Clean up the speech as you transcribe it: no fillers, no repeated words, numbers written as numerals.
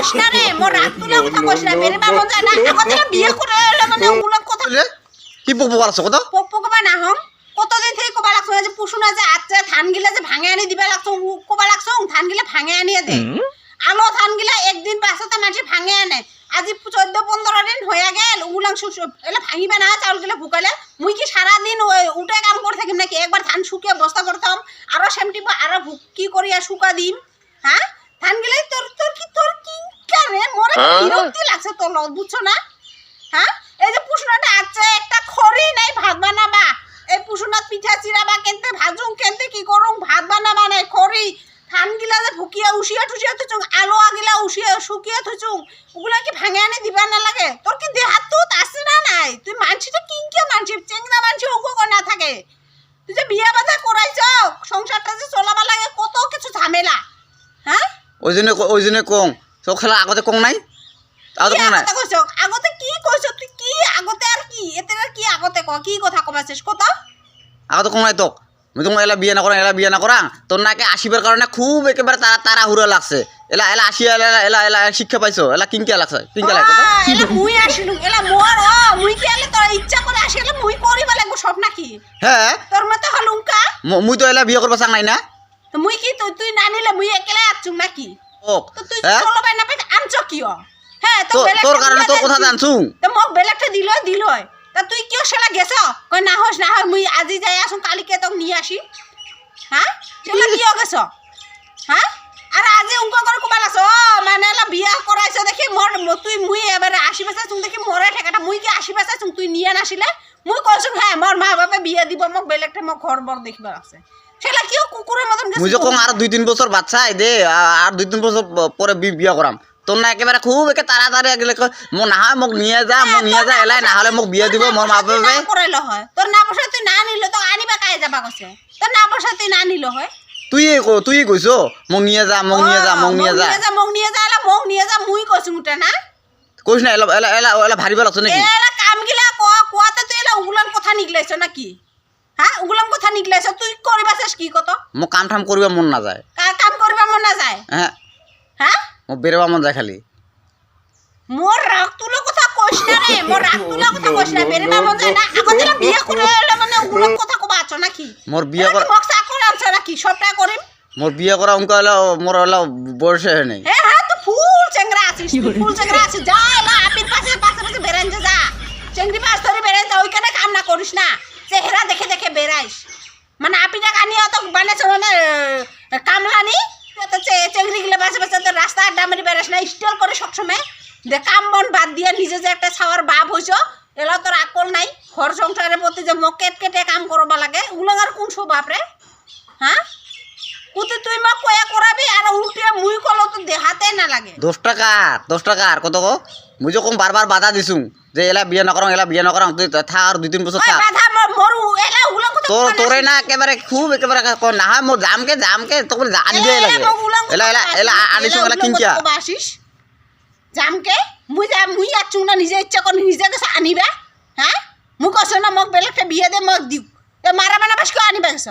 কইছ না রে মোর রাত তুলা কথা কইছ না বেরে বামন যায় না আগতে বিয়ে করে মানে ওগুলোর কথা কি পোক পোক আছে কত পোক পোক বা না হম কতদিন থেকে কোবা লাগছ যে পুশুনা যে আচ্ছা ধান গিলা যে ভাঙে আনি দিবা লাগছ কোবা লাগছ ধান গিলা ভাঙে আনি দে আলো ধান গিলা একদিন পাছতে মাঝে ভাঙে আনে আজি 14-15 দিন হয়ে গেল উলাং এলা ভাঙিবা না চাউল গিলা ভুকালে মুই কি সারা দিন উঠে কাম করে থাকিম নাকি একবার ধান শুকিয়ে বস্তা করতাম আরো সেমটিব আরো কি করিয়া শুকা দিম হ্যাঁ ধান গিলা তোর কি কারে মোরে বিরক্তি লাগছে তোর লজ বুঝছো না হ্যাঁ এই যে পুষুনাটা আছে একটা খড়ি নাই ভাত বানাবা এই পুষুনাত পিঠা চিরাবা কেনতে ভাজুম কেনতে কি করুম ভাত বানাবা নাই খড়ি ধান গিলা যে ভুকিয়া উশিয়া ঠুসিয়া থুচুং আলো আগিলা উশিয়া শুকিয়া থুচুং ওগুলা কি ভাঙে আনি দিবা না লাগে তোর কি দেহাত তো আছে না নাই তুই মানছিটা কিংকে মানছি চেংনা মানছি ওগো না থাকে তুই যে বিয়া বাধা করাইছ সংসারটা যে চলাবা লাগে কত কিছু ঝামেলা হ্যাঁ ওই জন্য কং সব খেলা আগতে কং নাই আগতে কং নাই আগতে কি কইছ তুই কি আগতে আর কি এতে আর কি আগতে ক কি কথা কবাছিস কত আগতে কং নাই তোক মই তোমার এলা বিয়া না করা তোর নাকে আসিবার কারণে খুব একেবারে তারা হুরা লাগছে এলা আসিয়া এলা শিক্ষা পাইছো এলা কিংকে লাগছে কিংকে লাগছে তো এলা মুই আসিলু এলা মোর মুই কি এলা তোর ইচ্ছা করে আসিলে মুই করিবা লাগবো সব নাকি হ্যাঁ তোর মতে হলুঙ্কা মুই তো এলা বিয়া করবা চাং নাই না তো মুই কি তুই না নিলে মুই একলা আছুম নাকি ও তো তুই চলো বাই না পাই আনছ কিও হ্যাঁ তো তোর কারণে তোর কথা জানছু তো মোক বেলেগটা দিল তা তুই কিও শালা গেছ কই না হস না হয় মুই আজি যাই আসুন কালিকে তোক নিয়ে আসি হ্যাঁ শালা কিও গেছ হ্যাঁ আর আজি উনকো করে কোবাল আছো মানে এলা বিয়া করাইছ দেখি মোর তুই মুই এবারে আশিবাসা তুই দেখি মরে ঠেকাটা মুই কি আশিবাসা তুই নিয়ে নাছিলে মুই কইছুম হ্যাঁ মোর মা বাবা বিয়া দিব মোক বেলেগটা মোক ঘর বর দেখবার আছে শালা কিও কুকুরের মতন গেছ মুই যখন আর 2-3 বছর বাচ্চা দে আর 2-3 বছর পরে বিয়া করাম তোর না একেবারে খুব একে তাড়াতাড়ি গেলে মো না হয় মোক নিয়ে যা এলাই না হলে মোক বিয়া দিব মোর মা বাবা করাইলো হয় তোর না বসা তুই না নিল তো আনিবা কাই যাবা কইছে তোর না বসা তুই না নিল হয় তুই কইছ মোক নিয়ে যা মোক নিয়ে যা মুই কইছু মুটা না কইছ না এলা ভারিবা লাগছ নাকি এলা কাম গিলা কোয়াতে তুই এলা উগুলান কথা নিগলাইছ নাকি হ্যাঁ উগুলান কথা নিগলাইছ তুই করিবাছস কি কত মোক কাম ঠাম করিবা মন না যায় কাম করিবা মন না যায় হ্যাঁ হ্যাঁ মোক বেরবা মন যায় খালি মোর রাগ তুলো কথা কইছ না রে মোর রাগ তুলো কথা কইছ না বেরবা মন যায় না আগতে বিয়া করে মানে উগুলান কথা কবা আছো নাকি মোর বিয়া করা মোক চাকর আনছ নাকি সবটা করিম মোর বিয়া করা উনকা হলো মোর হলো বয়স হয় নাই হ্যাঁ তো ফুল চেংরা আছিস যা এলা আপির পাশে বেরান যা চেংড়ি পাশ ধরে বেরান যা ওইখানে কাম না করিস না চেহারা দেখে বেরাইস মানে আপিটা কানিয়া তো বানাইছ মানে কামলানি তো চেংড়ি গিলা পাশে তো রাস্তা আড্ডা মারি বেরাস না স্টল করে সবসময় যে কাম বন বাদ দিয়ে নিজে যে একটা ছাওয়ার বাপ হইছ এলা তোর আকল নাই ঘর সংসারের প্রতি যে মকেট কেটে কাম করবা লাগে ওগুলো আর কোন স্বভাব রে হ্যাঁ কুতি তুই মোক কয়া করাবি আর উল্টিয়া মুই কলো তো দেহাতে না লাগে 10 টাকা আর কত গো মুই যখন বারবার বাধা দিছু যে এলা বিয়া না করং তুই থা আর 2-3 বছর থা বাধা মরু এলা উলা কথা তোরে না একেবারে খুব একেবারে না হয় মো জামকে তখন আনিবে লাগে এলা আনিছু এলা কিনকিয়া বাসিস জামকে মুই আছু না নিজে ইচ্ছা করে নিজে গেছ আনিবা হ্যাঁ মুই কছ না মোক বেলেগটা বিয়া দে মোক দিউ এ মারা বানা বাস কো আনিবা গেছ